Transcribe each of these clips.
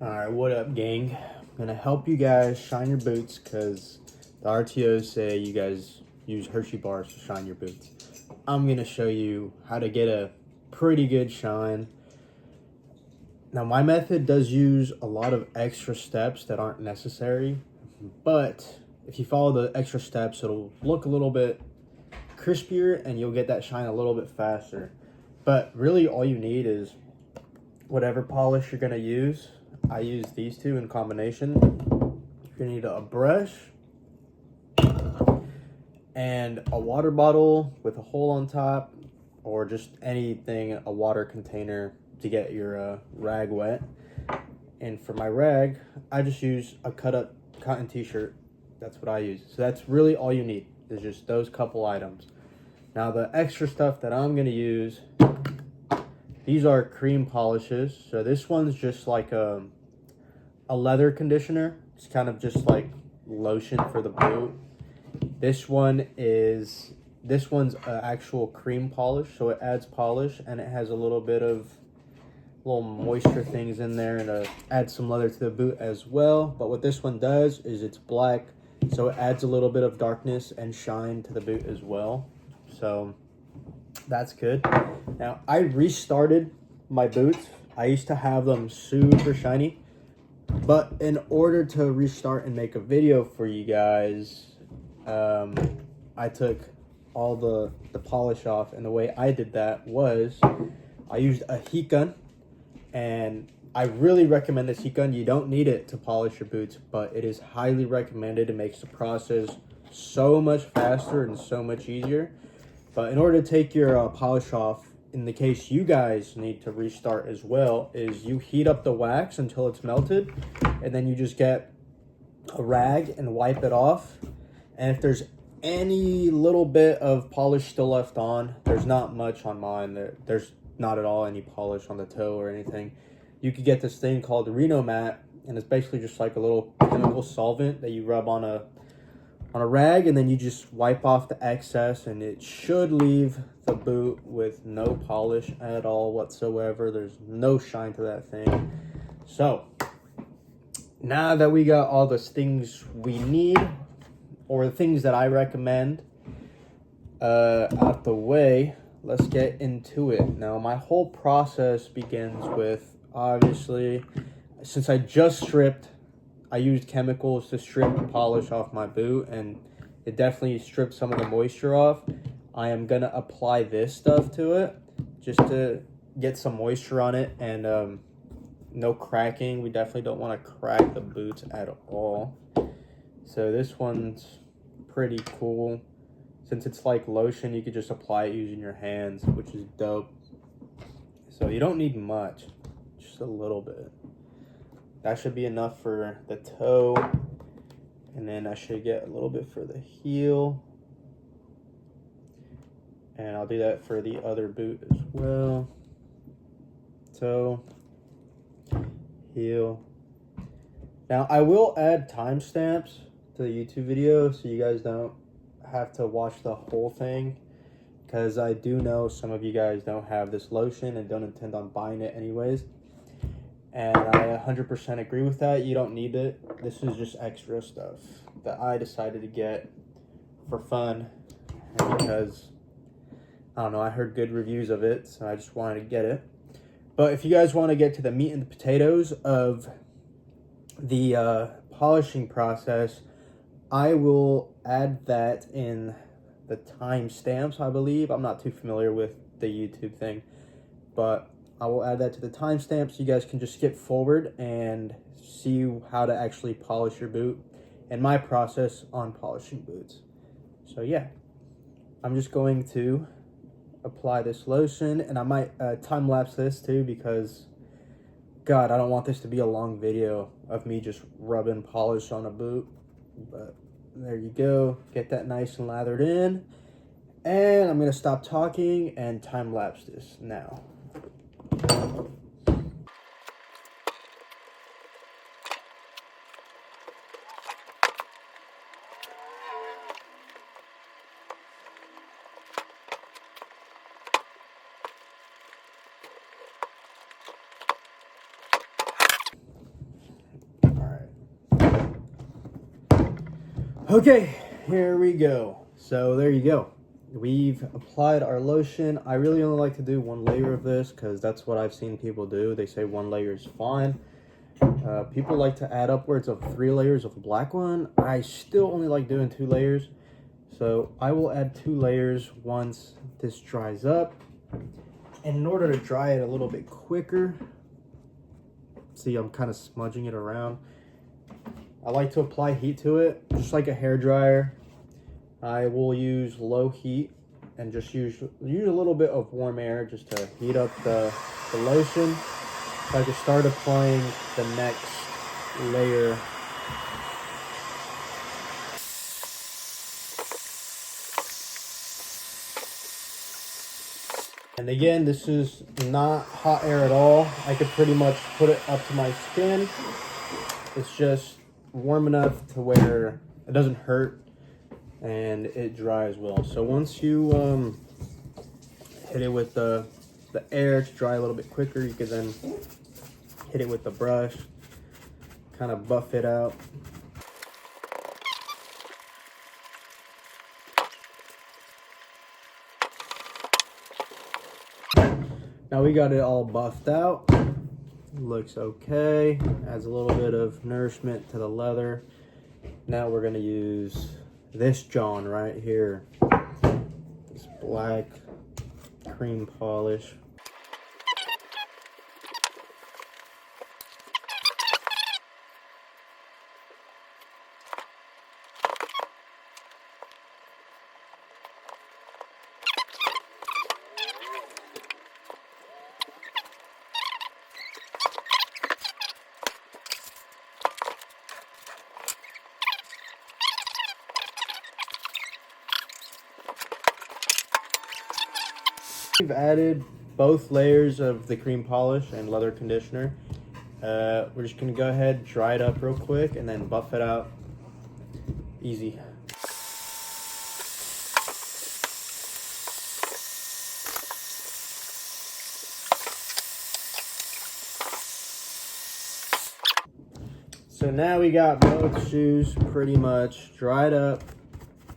Alright, what up, gang? I'm gonna help you guys shine your boots because the RTOs say you guys use Hershey bars to shine your boots. I'm gonna show you how to get a pretty good shine. Now, my method does use a lot of extra steps that aren't necessary, but if you follow the extra steps, it'll look a little bit crispier and you'll get that shine a little bit faster. But really, all you need is whatever polish you're gonna use. I use these two in combination. You're gonna need a brush and a water bottle with a hole on top, or just anything, a water container to get your rag wet. And for my rag, I just use a cut up cotton t-shirt. That's what I use. So that's really all you need, is just those couple items. Now the extra stuff that I'm gonna use, these are cream polishes. So this one's just like a leather conditioner. It's kind of just like lotion for the boot. This one's an actual cream polish, so it adds polish and it has a little bit of little moisture things in there and adds some leather to the boot as well. But what this one does is it's black, so it adds a little bit of darkness and shine to the boot as well. So that's good. Now, I restarted my boots. I used to have them super shiny, but in order to restart and make a video for you guys, I took all the polish off, and the way I did that was I used a heat gun, and I really recommend this heat gun. You don't need it to polish your boots, but it is highly recommended. It makes the process so much faster and so much easier. But in order to take your polish off, in the case you guys need to restart as well, is you heat up the wax until it's melted, and then you just get a rag and wipe it off. And if there's any little bit of polish still left on, there's not much on mine. There's not at all any polish on the toe or anything. You could get this thing called Reno Mat, and it's basically just like a little chemical solvent that you rub on a rag, and then you just wipe off the excess, and it should leave the boot with no polish at all whatsoever. There's no shine to that thing. So now that we got all the things we need, or the things that I recommend, out the way, let's get into it. Now, my whole process begins with, obviously, since I just stripped, I used chemicals to strip and polish off my boot, and it definitely stripped some of the moisture off. I am gonna apply this stuff to it just to get some moisture on it, and no cracking. We definitely don't want to crack the boots at all. So this one's pretty cool. Since it's like lotion, you could just apply it using your hands, which is dope. So you don't need much, just a little bit. That should be enough for the toe, and then I should get a little bit for the heel, and I'll do that for the other boot as well. Toe, heel. Now, I will add timestamps to the YouTube video so you guys don't have to watch the whole thing, because I do know some of you guys don't have this lotion and don't intend on buying it anyways. And I 100% agree with that. You don't need it. This is just extra stuff that I decided to get for fun, and because, I don't know, I heard good reviews of it, so I just wanted to get it. But if you guys want to get to the meat and the potatoes of the polishing process, I will add that in the timestamps, I believe. I'm not too familiar with the YouTube thing, but I will add that to the timestamp so you guys can just skip forward and see how to actually polish your boot and my process on polishing boots. So yeah, I'm just going to apply this lotion, and I might time lapse this too, because God, I don't want this to be a long video of me just rubbing polish on a boot. But there you go, get that nice and lathered in, and I'm gonna stop talking and time lapse this now. Okay, here we go. So there you go. We've applied our lotion. I really only like to do one layer of this because that's what I've seen people do. They say one layer is fine. People like to add upwards of 3 layers of black one. I still only like doing 2 layers. So I will add 2 layers once this dries up. And in order to dry it a little bit quicker, see, I'm kind of smudging it around. I like to apply heat to it, just like a hair dryer. I will use low heat and just use a little bit of warm air just to heat up the lotion so I can start applying the next layer. And again, this is not hot air at all. I could pretty much put it up to my skin. It's just warm enough to where it doesn't hurt and it dries well. So once you hit it with the air to dry a little bit quicker, you can then hit it with the brush, kind of buff it out. Now we got it all buffed out. Looks okay. Adds a little bit of nourishment to the leather. Now we're gonna use this John right here. This black cream polish. We've added both layers of the cream polish and leather conditioner. We're just gonna go ahead, dry it up real quick, and then buff it out. Easy. So now we got both shoes pretty much dried up.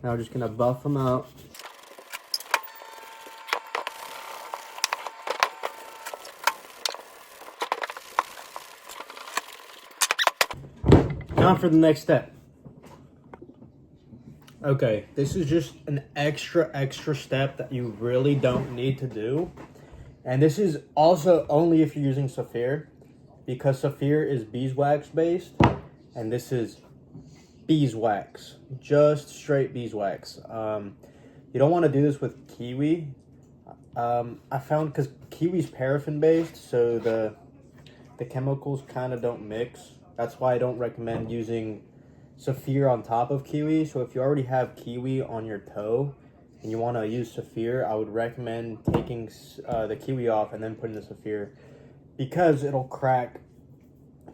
Now we're just gonna buff them out. Now for the next step. Okay, this is just an extra step that you really don't need to do. And this is also only if you're using Saphir, because Saphir is beeswax based, and this is beeswax, just straight beeswax. You don't want to do this with kiwi. I found because kiwi's paraffin based, so the chemicals kind of don't mix. That's why I don't recommend using Saphir on top of kiwi. So if you already have kiwi on your toe and you want to use Saphir, I would recommend taking the kiwi off and then putting the Saphir, because it'll crack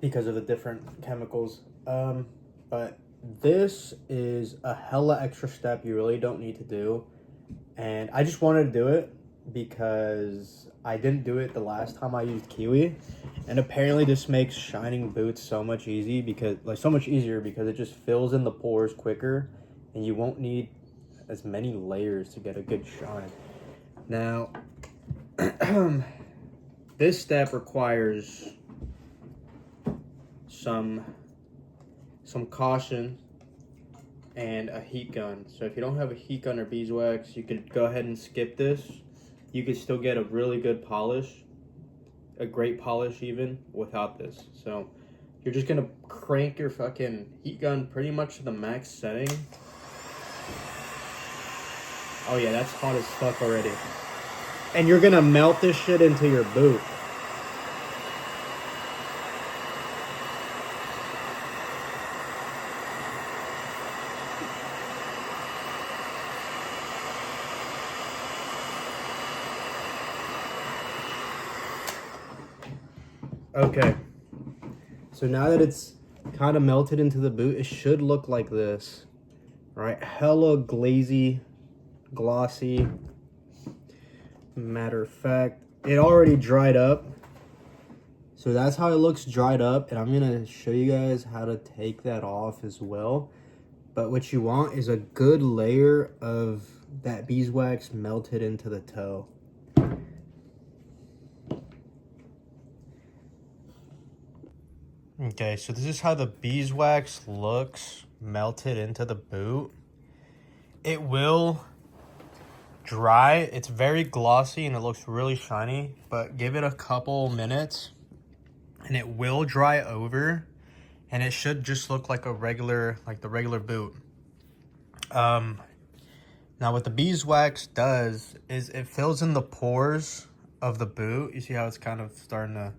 because of the different chemicals. But this is a hella extra step you really don't need to do. And I just wanted to do it because I didn't do it the last time I used kiwi, and apparently this makes shining boots so much easier because it just fills in the pores quicker and you won't need as many layers to get a good shine. Now this step requires some caution and a heat gun. So if you don't have a heat gun or beeswax, you could go ahead and skip this. You could still get a really good polish, a great polish even, without this. So you're just gonna crank your fucking heat gun pretty much to the max setting. Oh yeah, that's hot as fuck already. And you're gonna melt this shit into your boot. Okay, so now that it's kind of melted into the boot, it should look like this. All right, hella glazy, glossy. Matter of fact, it already dried up. So that's how it looks dried up, and I'm gonna show you guys how to take that off as well. But what you want is a good layer of that beeswax melted into the toe. Okay, so this is how the beeswax looks melted into the boot. It will dry. It's very glossy and it looks really shiny, but give it a couple minutes and it will dry over and it should just look like the regular boot. Now what the beeswax does is it fills in the pores of the boot. You see how it's kind of starting to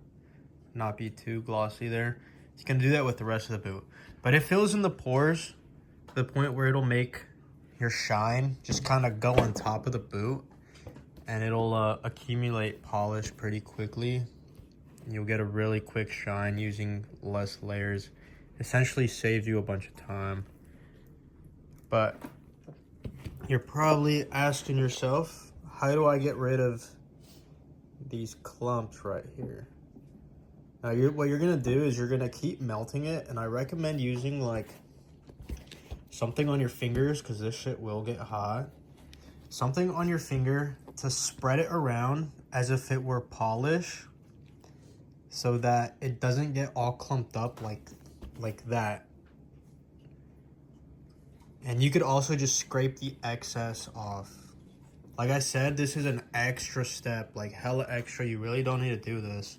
not be too glossy there? It's gonna do that with the rest of the boot. But it fills in the pores to the point where it'll make your shine just kind of go on top of the boot, and it'll accumulate polish pretty quickly. You'll get a really quick shine using less layers. Essentially saves you a bunch of time. But you're probably asking yourself, how do I get rid of these clumps right here? Now, what you're gonna do is you're gonna keep melting it, and I recommend using like something on your fingers because this shit will get hot. Something on your finger to spread it around as if it were polish so that it doesn't get all clumped up like that. And you could also just scrape the excess off. Like I said, this is an extra step, like hella extra. You really don't need to do this.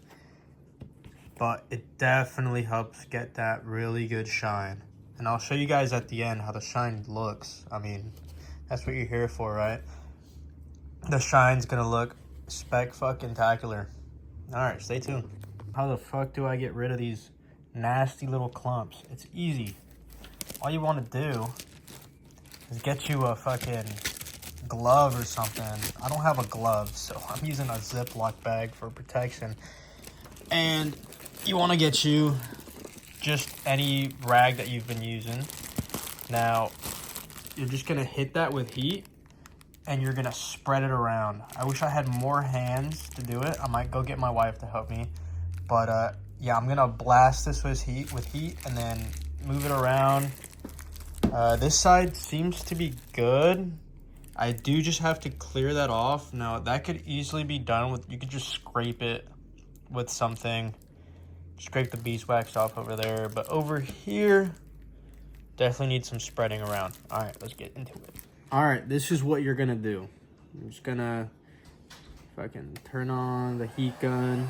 But it definitely helps get that really good shine. And I'll show you guys at the end how the shine looks. I mean, that's what you're here for, right? The shine's gonna look spec-fucking-tacular. Alright, stay tuned. How the fuck do I get rid of these nasty little clumps? It's easy. All you want to do is get you a fucking glove or something. I don't have a glove, so I'm using a Ziploc bag for protection. And you want to get you just any rag that you've been using. Now, you're just going to hit that with heat and you're going to spread it around. I wish I had more hands to do it. I might go get my wife to help me. But yeah, I'm going to blast this with heat and then move it around. This side seems to be good. I do just have to clear that off. Now, that could easily be done with, you could just scrape it with something. Scrape the beeswax off over there. But over here, definitely need some spreading around. All right, let's get into it. All right, this is what you're going to do. I'm just going to fucking turn on the heat gun.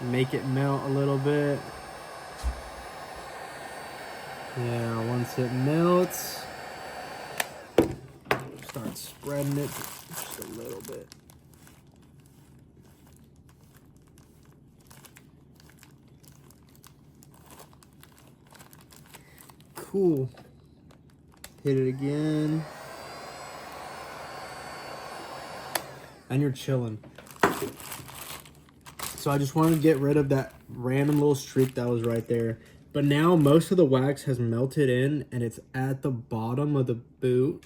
Make it melt a little bit. Yeah, once it melts, start spreading it just a little bit. Cool. Hit it again. And you're chilling. So I just wanted to get rid of that random little streak that was right there. But now most of the wax has melted in and it's at the bottom of the boot,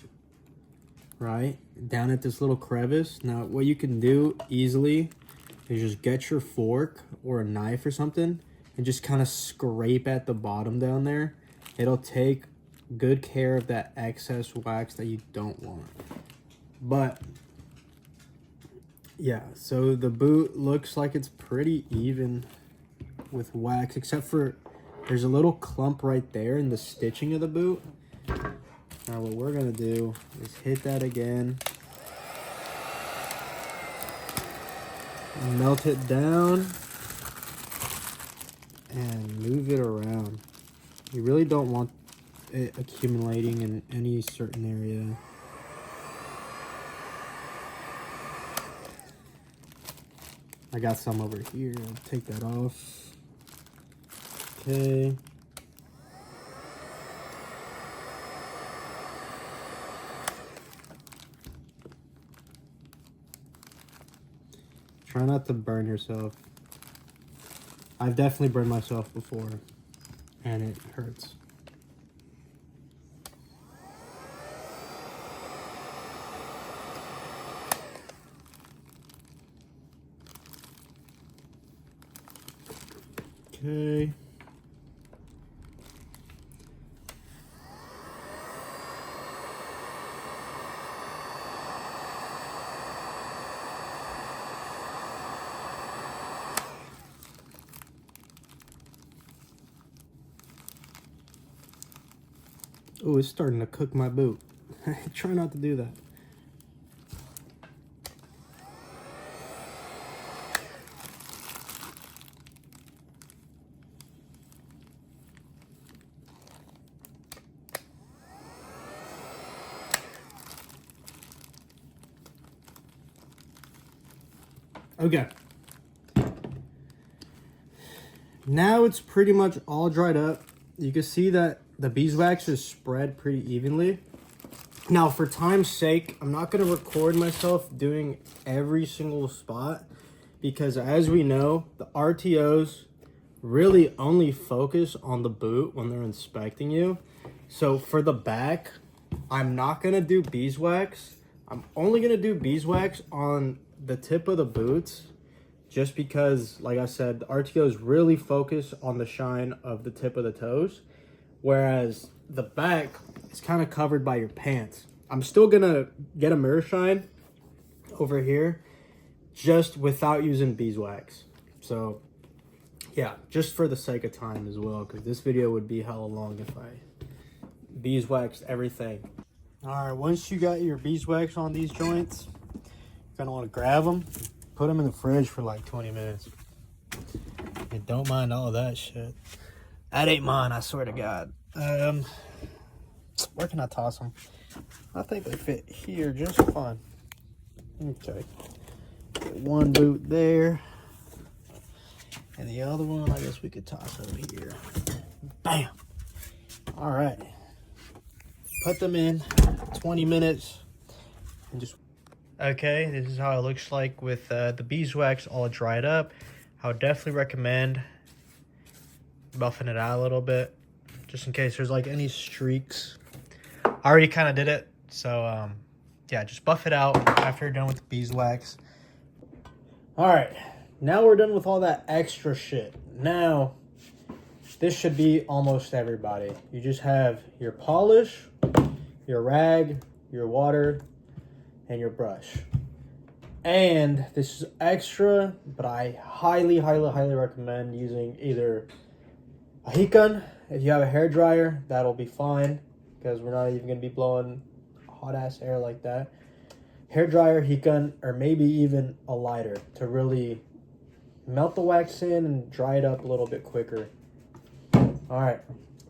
right? Down at this little crevice. Now what you can do easily is just get your fork or a knife or something and just kind of scrape at the bottom down there. It'll take good care of that excess wax that you don't want. But yeah, so the boot looks like it's pretty even with wax, except for there's a little clump right there in the stitching of the boot. Now what we're gonna do is hit that again. Melt it down and move it around. You really don't want it accumulating in any certain area. I got some over here. I'll take that off. Okay. Try not to burn yourself. I've definitely burned myself before, and it hurts. Okay. Oh, it's starting to cook my boot. Try not to do that. Okay. Now it's pretty much all dried up. You can see that the beeswax is spread pretty evenly. Now, for time's sake, I'm not going to record myself doing every single spot because, as we know, the RTOs really only focus on the boot when they're inspecting you. So for the back, I'm not going to do beeswax. I'm only going to do beeswax on the tip of the boots just because, like I said, the RTOs really focus on the shine of the tip of the toes, whereas the back is kind of covered by your pants. I'm still going to get a mirror shine over here just without using beeswax. So yeah, just for the sake of time as well, because this video would be hella long if I beeswaxed everything. All right, once you got your beeswax on these joints, you're gonna want to grab them, put them in the fridge for like 20 minutes. And don't mind all that shit. That ain't mine, I swear to God. Where can I toss them? I think they fit here just fine. Okay, get one boot there. And the other one, I guess we could toss over here. Bam! All right. Put them in 20 minutes and just... Okay, this is how it looks like with the beeswax all dried up. I would definitely recommend buffing it out a little bit, just in case there's like any streaks. I already kind of did it, so yeah, just buff it out after you're done with the beeswax. All right. Now we're done with all that extra shit. Now, this should be almost everybody. You just have your polish, your rag, your water, and your brush. And this is extra, but I highly, highly, highly recommend using either a heat gun. If you have a hair dryer, that'll be fine, because we're not even going to be blowing hot-ass air like that. Hair dryer, heat gun, or maybe even a lighter to really melt the wax in and dry it up a little bit quicker. All right,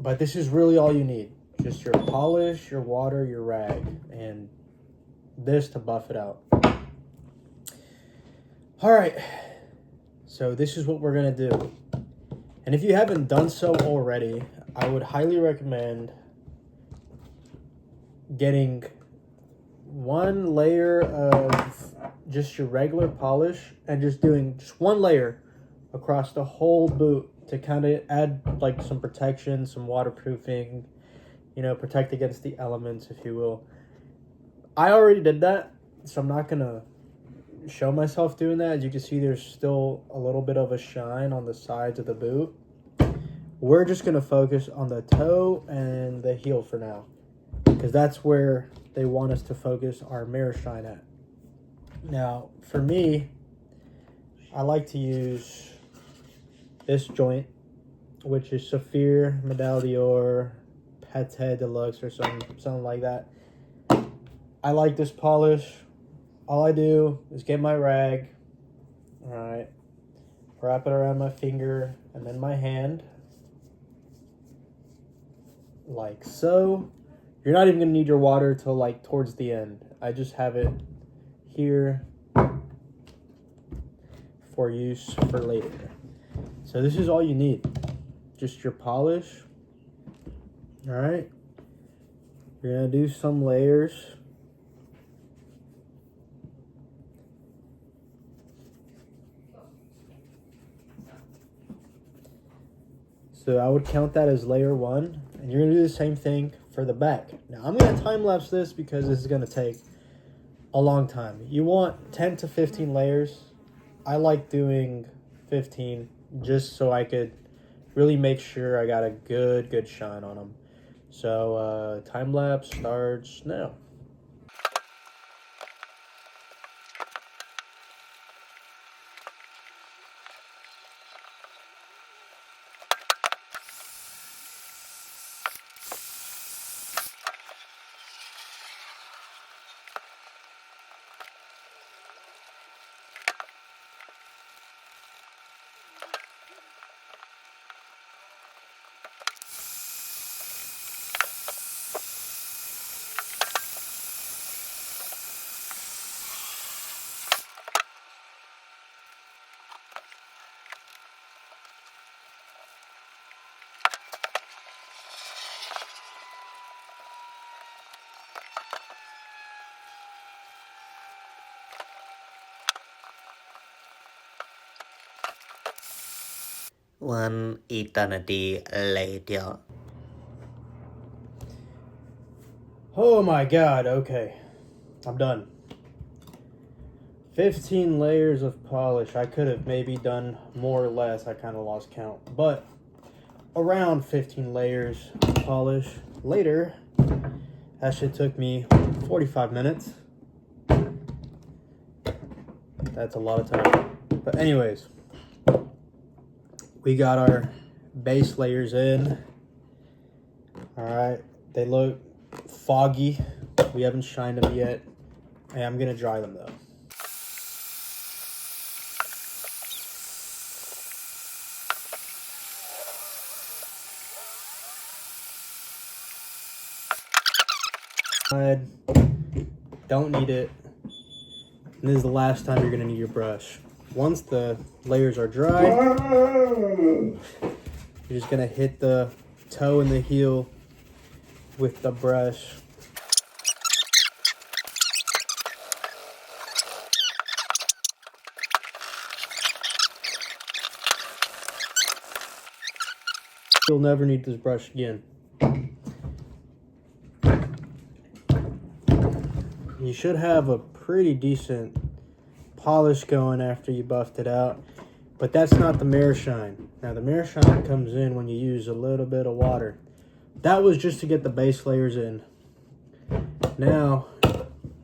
but this is really all you need. Just your polish, your water, your rag, and this to buff it out. All right, so this is what we're gonna do. And if you haven't done so already, I would highly recommend getting one layer of just your regular polish and just doing just one layer across the whole boot to kind of add like some protection, some waterproofing, you know, protect against the elements, if you will. I already did that, so I'm not gonna show myself doing that. As you can see, there's still a little bit of a shine on the sides of the boot. We're just gonna focus on the toe and the heel for now, because that's where they want us to focus our mirror shine at. Now, for me, I like to use this joint, which is Saphir, Medal d'Or, Pate Deluxe, or something like that. I like this polish. All I do is get my rag, all right, wrap it around my finger and then my hand, like so. You're not even gonna need your water till like towards the end. I just have it here for use for later. So this is all you need. Just your polish. All right. You're gonna do some layers. So I would count that as layer one, and you're gonna do the same thing for the back. Now I'm gonna time lapse this because this is gonna take a long time. You want 10 to 15 layers. I like doing 15 just so I could really make sure I got a good shine on them. So time lapse starts now. One eternity later. Oh my god, okay. I'm done. 15 layers of polish. I could have maybe done more or less. I kind of lost count. But around 15 layers of polish later, that shit took me 45 minutes. That's a lot of time. But anyways, we got our base layers in. Alright, they look foggy. We haven't shined them yet. And I'm gonna dry them though. Don't need it. And this is the last time you're gonna need your brush. Once the layers are dry, you're just gonna hit the toe and the heel with the brush. You'll never need this brush again. You should have a pretty decent polish going after you buffed it out, but that's not the mirror shine. Now the mirror shine comes in when you use a little bit of water. That was just to get the base layers in. Now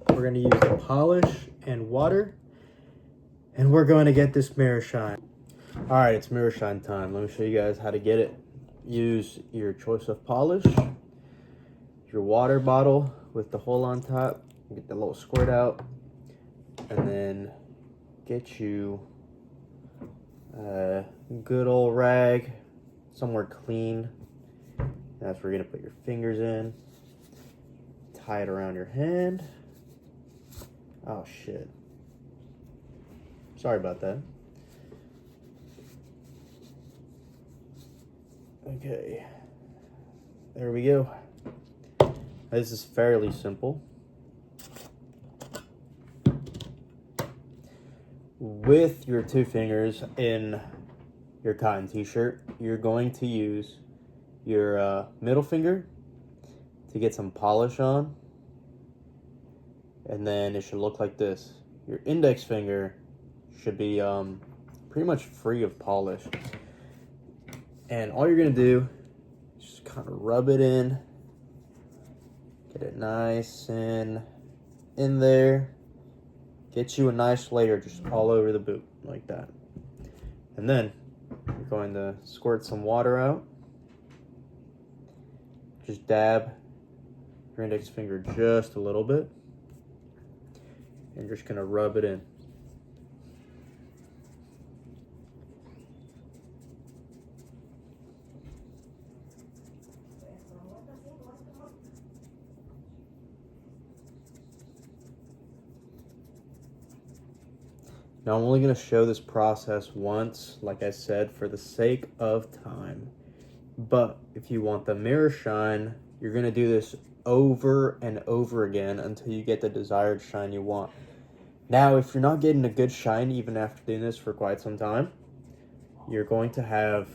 we're going to use the polish and water, and we're going to get this mirror shine. All right, it's mirror shine time. Let me show you guys how to get it. Use your choice of polish, your water bottle with the hole on top. Get the little squirt out, and then get you a good old rag, somewhere clean. That's where you're gonna put your fingers in. Tie it around your hand. Oh shit. Sorry about that. Okay. There we go. This is fairly simple. With your two fingers in your cotton t-shirt, you're going to use your middle finger to get some polish on, and then it should look like this. Your index finger should be pretty much free of polish, and all you're gonna do is just kind of rub it in, get it nice and in there. Get you a nice layer just all over the boot, like that. And then you're going to squirt some water out. Just dab your index finger just a little bit. And you're just gonna rub it in. Now I'm only going to show this process once, like I said, for the sake of time. But if you want the mirror shine, you're going to do this over and over again until you get the desired shine you want. Now, if you're not getting a good shine even after doing this for quite some time, you're going to have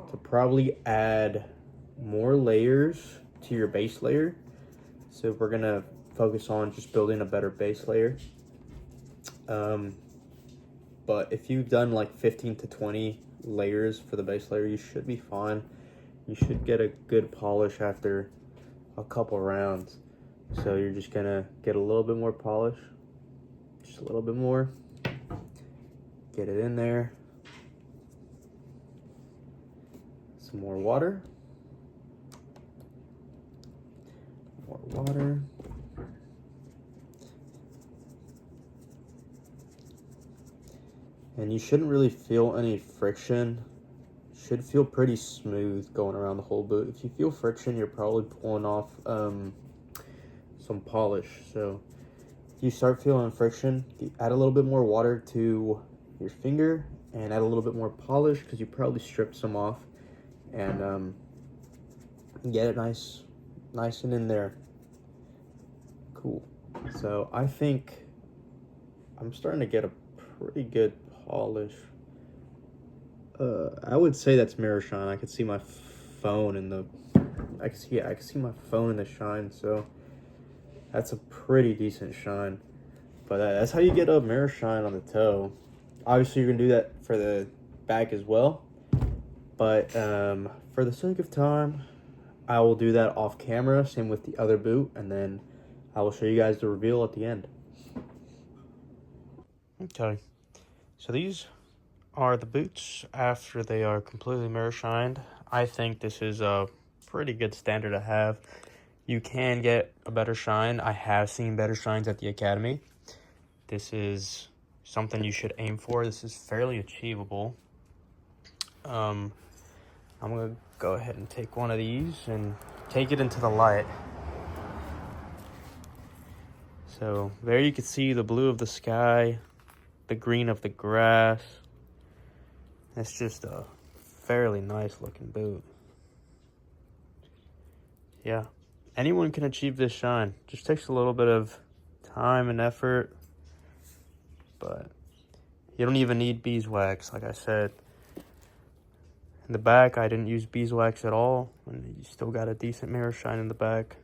to probably add more layers to your base layer. So we're going to focus on just building a better base layer. But if you've done like 15 to 20 layers for the base layer, you should be fine. You should get a good polish after a couple rounds. So you're just gonna get a little bit more polish, just a little bit more. Get it in there. Some more water. More water. And you shouldn't really feel any friction. Should feel pretty smooth going around the whole boot. If you feel friction, you're probably pulling off some polish. So if you start feeling friction, add a little bit more water to your finger and add a little bit more polish, because you probably stripped some off, and get it nice and in there. Cool. So I think I'm starting to get a pretty good polish I would say that's mirror shine. I could see my phone in the, I can see my phone in the shine, so that's a pretty decent shine. But that's how you get a mirror shine on the toe. Obviously, you're gonna do that for the back as well. But for the sake of time, I will do that off camera. Same with the other boot, and then I will show you guys the reveal at the end. Okay, so these are the boots after they are completely mirror shined. I think this is a pretty good standard to have. You can get a better shine. I have seen better shines at the academy. This is something you should aim for. This is fairly achievable. I'm gonna go ahead and take one of these and take it into the light. So there you can see the blue of the sky, the green of the grass. It's just a fairly nice looking boot. Yeah, anyone can achieve this shine. Just takes a little bit of time and effort, but you don't even need beeswax, like I said. In the back, I didn't use beeswax at all, and you still got a decent mirror shine in the back,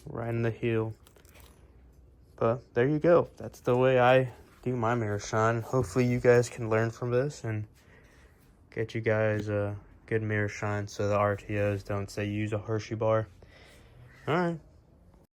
right in the heel. But there you go. That's the way I do my mirror shine. Hopefully you guys can learn from this and get you guys a good mirror shine so the RTOs don't say use a Hershey bar. All right.